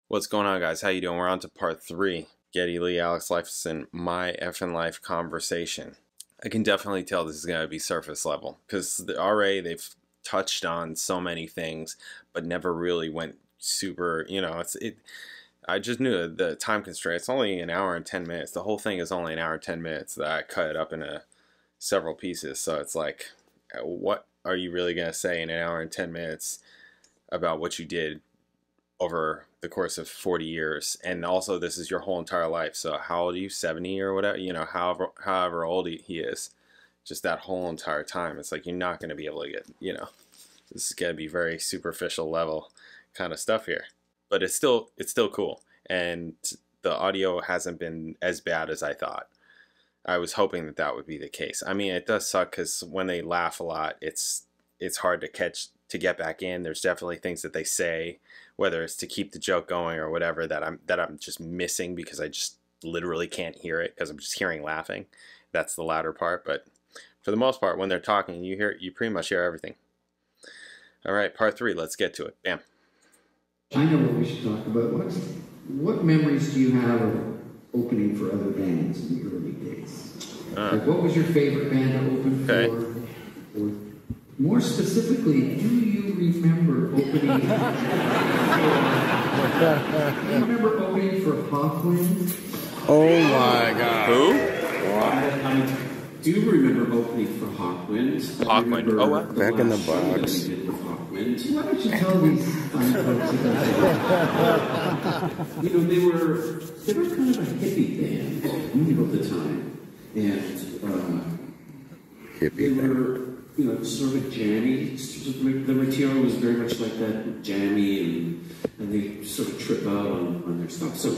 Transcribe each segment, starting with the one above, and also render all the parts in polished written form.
What's going on, guys? How you doing? We're on to part 3. Geddy, Lee, Alex, LIFESON, my effing life conversation. I can definitely tell this is going to be surface level because already they've touched on so many things, but never really went super, you know, I just knew the time constraint. It's only an hour and 10 minutes. The whole thing is only an hour and 10 minutes that I cut it up into several pieces. So it's like, what are you really going to say in an hour and 10 minutes about what you did over the course of 40 years? And also, this is your whole entire life. So how old are you? 70 or whatever, you know, however old he is, just that whole entire time. It's like, you're not going to be able to get, you know, this is going to be very superficial level kind of stuff here, but it's still cool. And the audio hasn't been as bad as I thought. I was hoping that that would be the case. I mean, it does suck because when they laugh a lot, it's hard to get back in. There's definitely things that they say, whether it's to keep the joke going or whatever, that I'm just missing because I just literally can't hear it because I'm just hearing laughing. That's the latter part. But for the most part, when they're talking, you pretty much hear everything. All right, part 3. Let's get to it. Bam. I know what we should talk about. What memories do you have of opening for other bands in the early days? Like, what was your favorite band to open for? Or more specifically, do you remember opening? Do you remember opening for Hawkwind? Oh my God! Who? I do remember opening for Hawkwind. Hawkwind. Oh, what? Back in the box. Why don't you tell these fine folks about You know, they were kind of a hippie band at the time, and they were, you know, sort of jammy. The material was very much like that, jammy, and they sort of trip out on their stuff. So,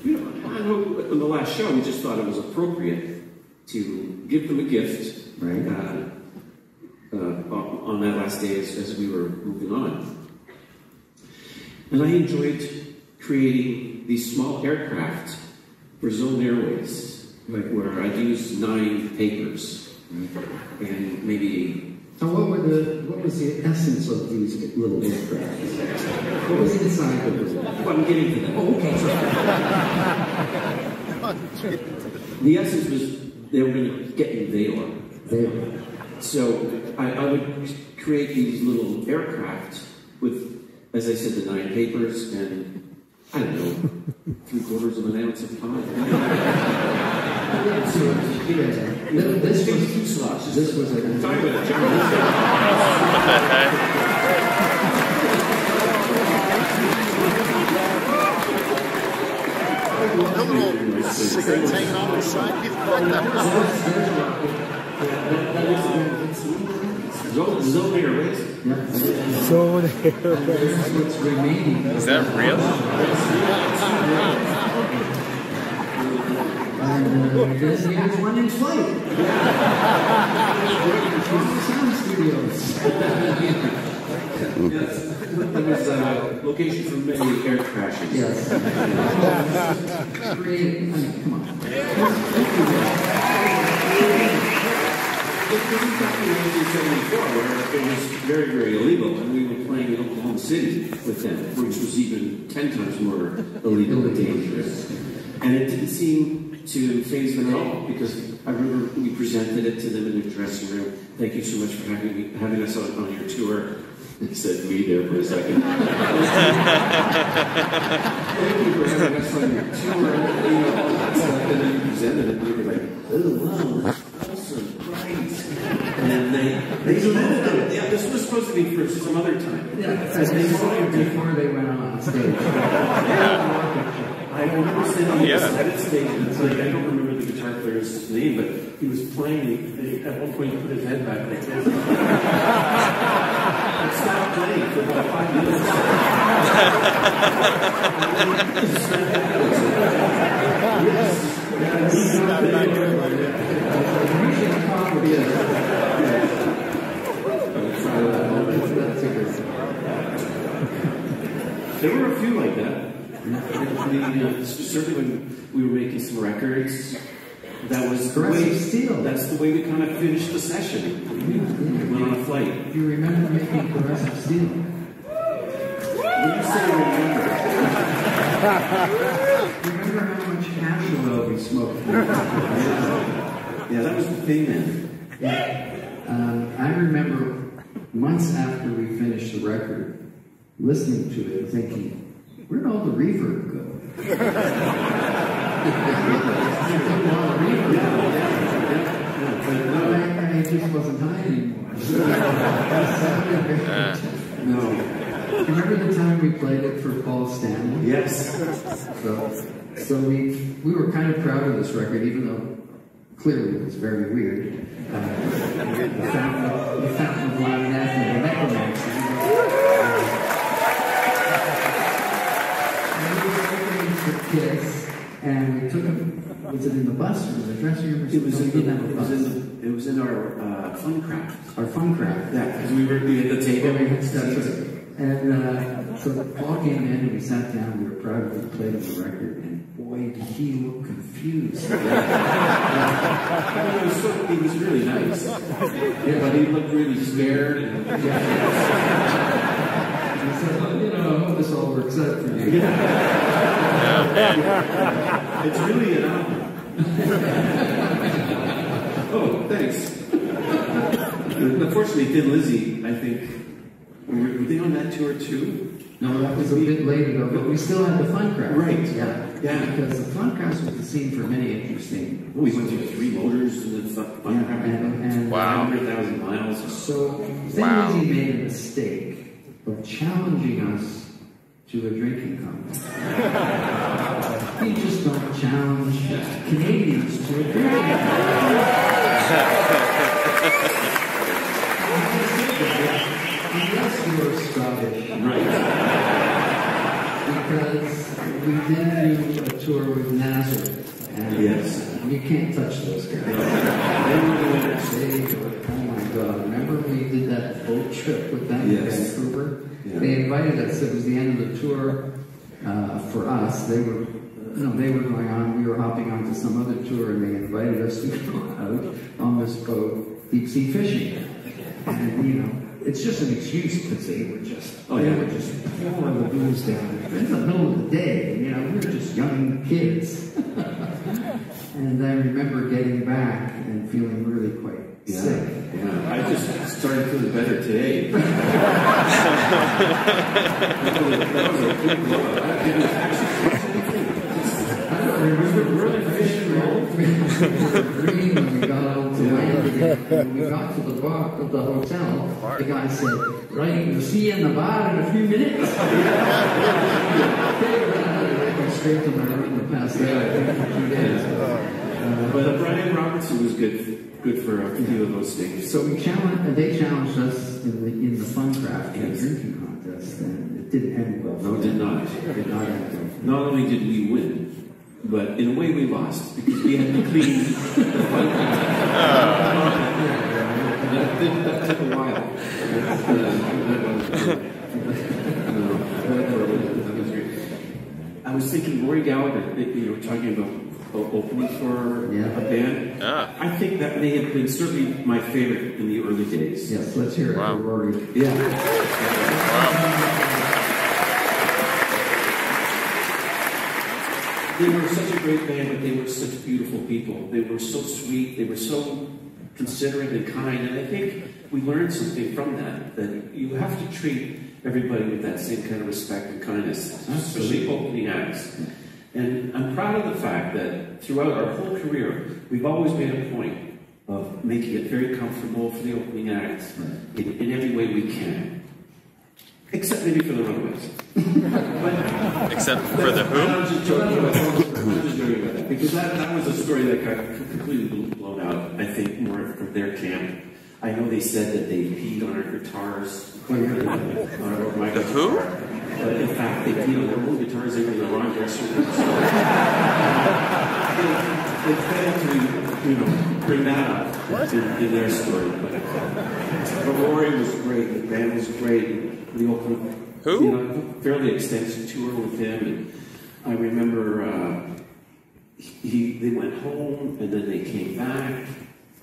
you know, I know in the last show we just thought it was appropriate to give them a gift, right? On that last day as we were moving on. And I enjoyed creating these small aircraft for Zone Airways, like where I'd use 9 papers and maybe. So what was the essence of these little aircraft? What was inside of them? Well, I'm getting to that. Oh, okay. The essence was they were going to get me there. So I would create these little aircraft with, as I said, the 9 papers and, I don't know, 3/4 of an ounce of pine. This was 2 slots. This was a... Little cigarettes hanging on the side. Zone Airways. Zone Airways. What's remaining. Is that real? And this is one in flight. Sound studios. Yes. That was a location for many air crashes. Yes. Great. I mean, come on. This was back in 1974, where it was very, very illegal, and we were playing in Oklahoma City with them, which was even 10 times more illegal and dangerous. And it didn't seem to faze them at all, because I remember we presented it to them in their dressing room. Thank you so much for having us on your tour. He said me there for a second. Thank you for having us on your tour. You know, all that stuff. And then you presented it, and we were like, oh, wow, awesome, right. And they said, yeah, this was supposed to be for some other time. Yeah, before they went on stage. I don't understand the edit stage. It's like, I don't remember the guitar player's name, but he was playing. At one point, he put his head back like this. I stopped playing for about 5 minutes. There were a few like that. Certainly when we were making some records, that was the way. That's the way we kind of finished the session. We went on a flight. Do you remember making Progressive Steel? When you say remember, Remember how much hash oil we smoked? Yeah, that was the thing then. I remember months after we finished the record, listening to it and thinking, where'd all the reverb go? I just wasn't high anymore. No. Remember the time we played it for Paul Stanley? Yes. So we were kind of proud of this record, even though clearly it was very weird. The Fountain of Loud Death and the Necromancer. And we were opening for Kiss, and we took them. Was it in the bus or in the dressing room? It was in our fun craft. Our fun craft. Yeah, because we were at the table. And so Paul came in and we sat down. We were proud of it. We played him the record, and boy, did he look confused. He was really nice. Yeah, but he looked really scared. And, he said, oh, I hope this all works out for you. It's really an album. Oh, thanks. Unfortunately, Thin Lizzy, I think, were they on that tour too? No, that was a bit later though, but we still had the Fun Craft. Right. Yeah. Because the Fun Craft was the scene for many interesting. We went through 3 motors and the Fun Craft. And 100,000 miles. So Thin Lizzy made a mistake of challenging us to a drinking contest. You just don't challenge Canadians to a drinking contest. Unless you were Scottish. Right. Because we did do a tour with Nazareth. And yes. You can't touch those guys. They were the winners. Oh my God. Remember we did that boat trip with them in Vancouver? Yeah. They invited us. It was the end of the tour for us. They were going on. We were hopping onto some other tour, and they invited us to go out on this boat, deep sea fishing. And it's just an excuse because they were just pouring the booze down. In the middle of the day, we were just young kids. And I remember getting back and feeling really quite sick. Yeah, I just started feeling better today. That was a good blow. I don't remember really fishing roll. We were green when we got out to land again. When we got to the bar of the hotel, the guy said, right, we'll see you in the bar in a few minutes. Straight to my room and passed out, I think, for 2 days. But Brian Robertson was good for a few of those things. So they challenged us in the Fun Craft drinking contest, and it didn't end well. No, it did not. It did not end well. Not only did we win, but in a way we lost because we had to clean the Fun Craft. That took a while. I was thinking Rory Gallagher, talking about opening for a band. I think that may have been certainly my favorite in the early days. Yes, let's hear it for Rory. Yeah. They were such a great band, but they were such beautiful people. They were so sweet. They were so considerate and kind. And I think we learned something from that you have to treat everybody with that same kind of respect and kindness, especially opening acts. And I'm proud of the fact that throughout our whole career, we've always made a point of making it very comfortable for the opening act in every way we can. Except maybe for the Runaways. Except for the who? I'm just joking about that. Because that was a story that got completely blown out, I think, more from their camp. I know they said that they peed on our guitars. The who? But in fact, they peed on their own guitars. They were in the wrong dressing room. They failed to, bring that up in their story. But Rory was great. The band was great. We opened a fairly extensive tour with him. And I remember they went home and then they came back.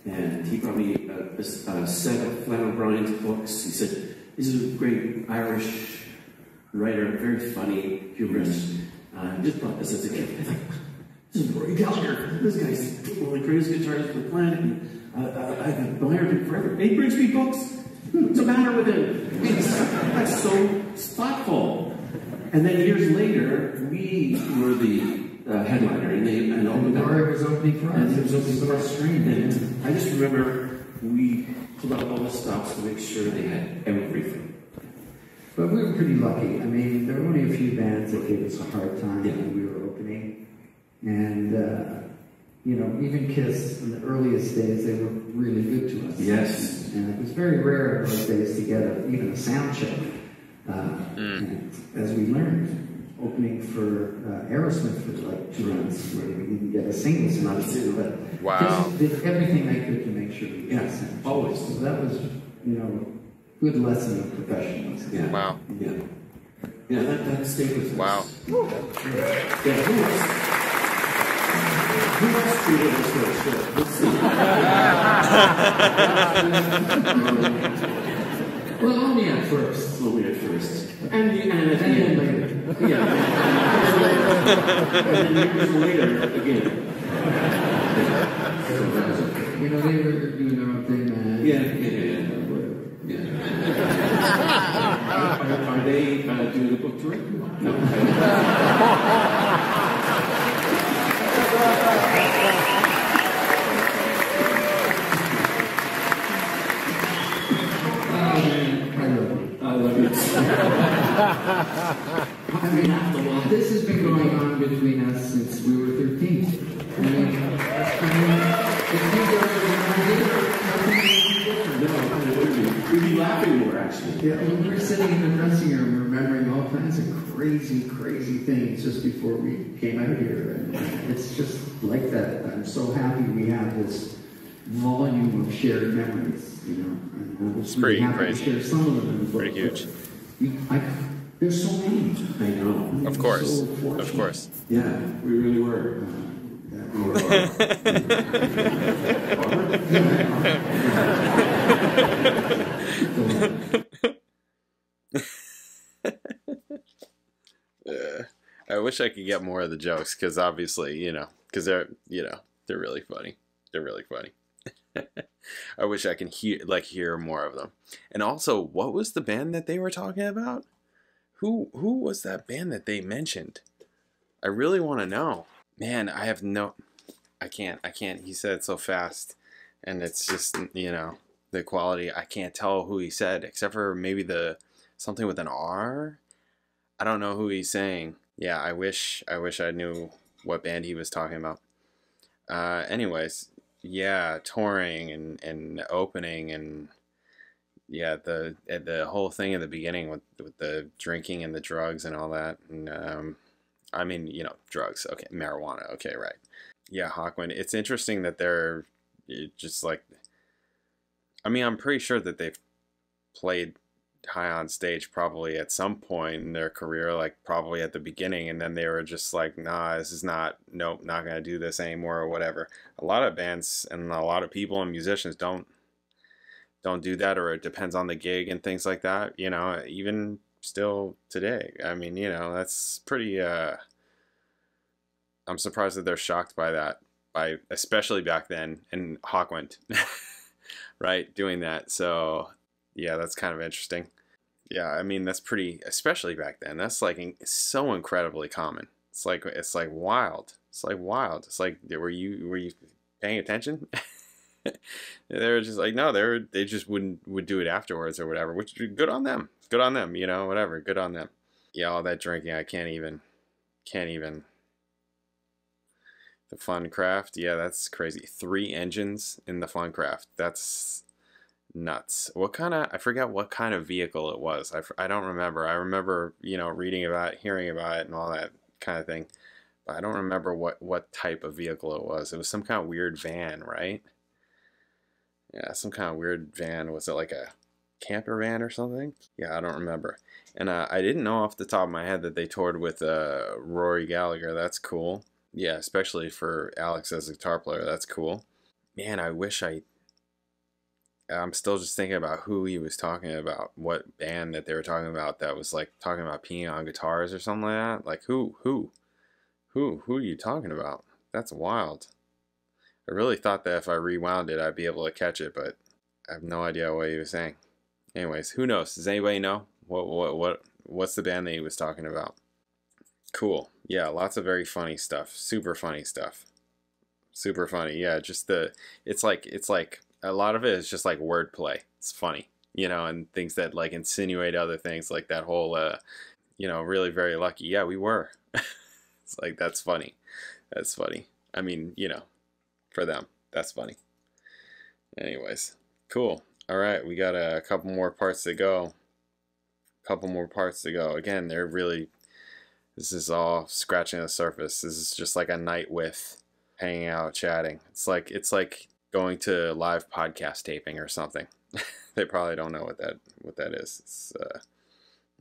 And he brought me a set of Flann O'Brien's books. He said, "This is a great Irish writer, very funny, humorous." I just bought this as a gift. I thought, this is Rory Gallagher. This guy's one of the greatest guitarists on the planet. And I've admired him forever. He brings me books. What's the matter with him? That's so thoughtful. And then years later, we were the headliner, and Rory was opening for us. And it was opening for us. And I just remember we pulled out all the stops to make sure they had everything. But we were pretty lucky. I mean, there were only a few bands that gave us a hard time when we were opening. And, you know, even Kiss, in the earliest days, they were really good to us. Yes. And it was very rare in those days to get even a sound check. And as we learned, opening for Aerosmith for like 2 months, where we didn't get a single sound, but wow. Kiss did everything they could to make sure we got a sound check. Always. So that was, you know, good lesson of professionalism. Yeah. Wow. Yeah. Yeah, that stayed with us. Wow. Yeah, who else treated us first? Let's see. Well, only at first. Only at first. And then later. Yeah. And then years later, again. You know, they were doing their own thing, man. Yeah. Are they doing the book tour? No. I love it. I mean, this has been going on between us since we were 13. I mean, if you We'd be laughing more, actually. yeah, when we're sitting in the dressing room remembering all kinds of crazy, crazy things just before we came out here. And it's just like that. I'm so happy we have this volume of shared memories, you know. And I was It's pretty happy crazy. to share some of them. Pretty huge. There's so many. I know. Of course. So Of course. Yeah, we really were. I wish I could get more of the jokes, because obviously, you know, because they're really funny. They're really funny. I wish I can hear more of them. And also, what was the band that they were talking about? Who was that band that they mentioned? I really want to know. Man, I have no... I can't. He said it so fast. And it's just, you know, the quality. I can't tell who he said, except for maybe something with an R. I don't know who he's saying. Yeah, I wish I knew what band he was talking about. Anyways, yeah, touring and opening, and yeah, the whole thing in the beginning with the drinking and the drugs and all that. And I mean, you know, drugs. Okay, marijuana. Okay, right. Yeah, Hawkwind. It's interesting that they're just like, I mean, I'm pretty sure that they've played high on stage probably at some point in their career, like probably at the beginning, and then they were just like, nah, this is not gonna do this anymore or whatever. A lot of bands and a lot of people and musicians don't do that, or it depends on the gig and things like that, you know, even still today. I mean, you know, that's pretty I'm surprised that they're shocked by that, especially back then in Hawkwind. Right, doing that. So yeah, that's kind of interesting. Yeah, I mean, that's pretty, especially back then. That's like so incredibly common. It's like wild. It's like wild. It's like, were you paying attention? They were just like, no, they just would do it afterwards or whatever. Which, good on them. Good on them. You know, whatever. Good on them. Yeah, all that drinking, I can't even. The Funcraft, yeah, that's crazy. 3 engines in the Funcraft. That's nuts. I forgot what kind of vehicle it was. I don't remember. I remember, you know, reading about it, hearing about it, and all that kind of thing. But I don't remember what type of vehicle it was. It was some kind of weird van, right? Yeah, some kind of weird van. Was it like a camper van or something? Yeah, I don't remember. And I didn't know off the top of my head that they toured with Rory Gallagher. That's cool. Yeah, especially for Alex as a guitar player. That's cool. Man, I wish I'm still just thinking about who he was talking about. What band that they were talking about that was like talking about peeing on guitars or something like that. Like who? Who are you talking about? That's wild. I really thought that if I rewound it, I'd be able to catch it, but I have no idea what he was saying. Anyways, who knows? Does anybody know? What's the band that he was talking about? Cool. Yeah, lots of very funny stuff. Super funny stuff. Super funny. Yeah, just it's like a lot of it is just like wordplay. It's funny, you know, and things that like insinuate other things, like that whole you know, really very lucky. Yeah, we were. It's like, that's funny. That's funny. I mean, you know, for them, that's funny. Anyways, cool. All right, we got a couple more parts to go. Again, they're really, this is all scratching the surface. This is just like a night with hanging out, chatting. It's like going to live podcast taping or something. They probably don't know what that is. It's,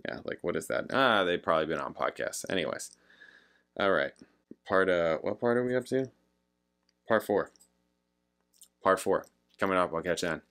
yeah, like, what is that? They've probably been on podcasts. Anyways, all right. What part are we up to? Part 4. Coming up. I'll catch you then.